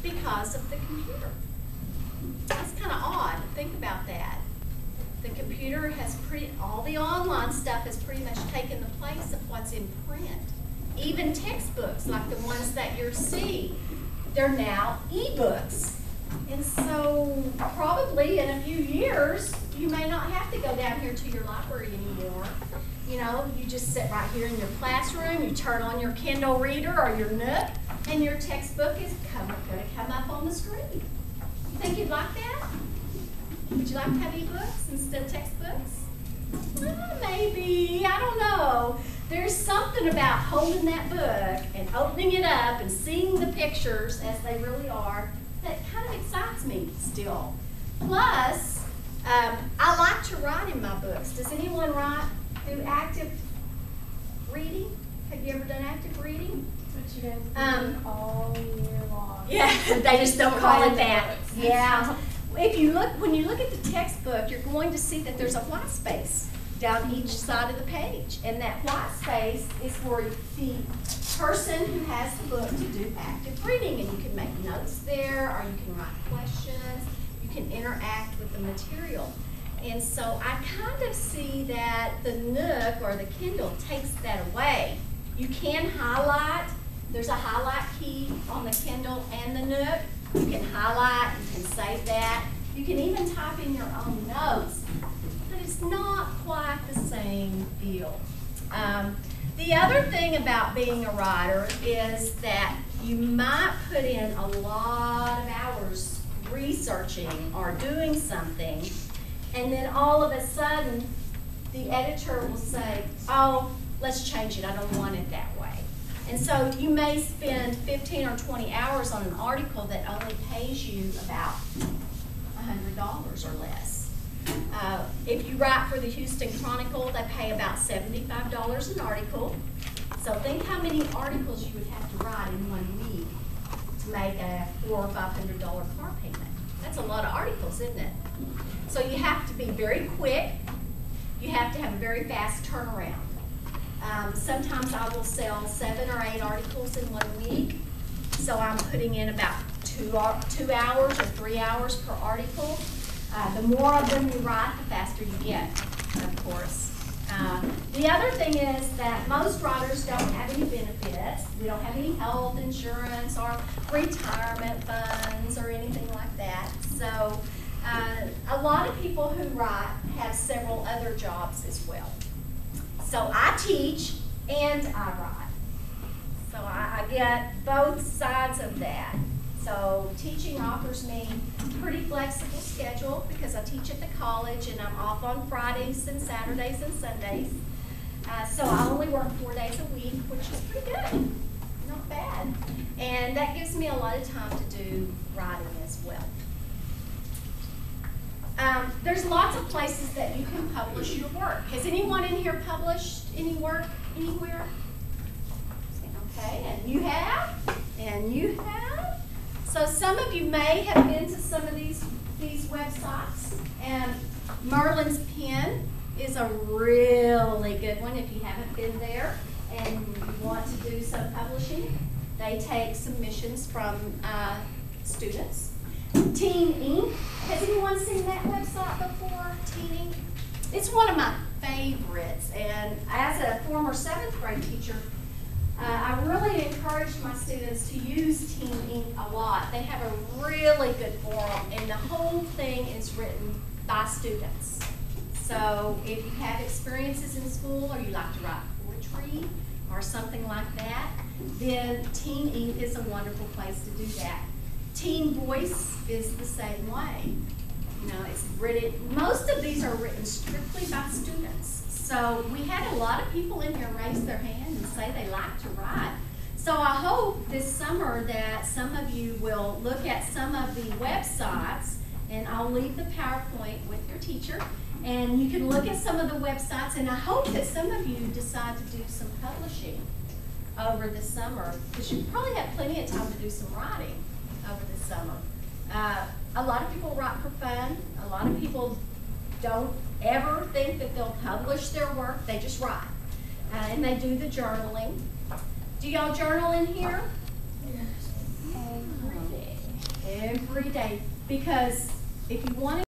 because of the computer. That's kind of odd. Think about that. The computer has all the online stuff has pretty much taken the place of what's in print. Even textbooks, like the ones that you're seeing, they're now e-books. And so probably in a few years, you may not have to go down here to your library anymore. You know, you just sit right here in your classroom, you turn on your Kindle reader or your Nook, and your textbook is going to come up on the screen. You think you'd like that? Would you like to have e-books instead of textbooks? Well, maybe, I don't know. There's something about holding that book and opening it up and seeing the pictures as they really are that kind of excites me still. Plus, I like to write in my books. Does anyone write through active reading? Have you ever done active reading? But you guys do all year long. Yeah, they just don't call it that. Yeah. When you look at the textbook, you're going to see that there's a white space down each side of the page. And that white space is for the person who has the book to do active reading. And you can make notes there, or you can write questions. You can interact with the material. And so I kind of see that the Nook or the Kindle takes that away. You can highlight. There's a highlight key on the Kindle and the Nook. You can highlight, you can save that. You can even type in your own notes. But it's not quite the same deal. The other thing about being a writer is that you might put in a lot of hours researching or doing something, and then all of a sudden the editor will say, oh, let's change it, I don't want it that way. And so you may spend 15 or 20 hours on an article that only pays you about $100 or less. If you write for the Houston Chronicle, they pay about $75 an article. So think how many articles you would have to write in 1 week to make a $400 or $500 car payment. That's a lot of articles, isn't it? So you have to be very quick. You have to have a very fast turnaround. Sometimes I will sell 7 or 8 articles in 1 week. So I'm putting in about 2 hours or 3 hours per article. The more of them you write, the faster you get, of course. The other thing is that most writers don't have any benefits. We don't have any health insurance or retirement funds or anything like that. So a lot of people who write have several other jobs as well. So I teach and I write. So I get both sides of that. So teaching offers me a pretty flexible schedule because I teach at the college and I'm off on Fridays and Saturdays and Sundays. So I only work 4 days a week, which is pretty good, not bad. And that gives me a lot of time to do writing as well. There's lots of places that you can publish your work. Has anyone in here published any work anywhere? Okay, and you have? And you have? So some of you may have been to some of these websites. And Merlin's Pen is a really good one if you haven't been there and you want to do some publishing. They take submissions from students. Teen Ink. Has anyone seen that website before? Teen Ink? It's one of my favorites. And as a former 7th grade teacher, I really encourage my students to use Teen Ink a lot. They have a really good forum, and the whole thing is written by students. So if you have experiences in school or you like to write poetry or something like that, then Teen Ink is a wonderful place to do that. Teen Voice is the same way. You know, it's written, most of these are written strictly by students. So we had a lot of people in here raise their hand and say they like to write. So I hope this summer that some of you will look at some of the websites, and I'll leave the PowerPoint with your teacher, and you can look at some of the websites, and I hope that some of you decide to do some publishing over the summer, because you probably have plenty of time to do some writing over the summer. A lot of people write for fun. A lot of people don't ever think that they'll publish their work. They just write. And they do the journaling. Do y'all journal in here? Yes. every day, because if you want to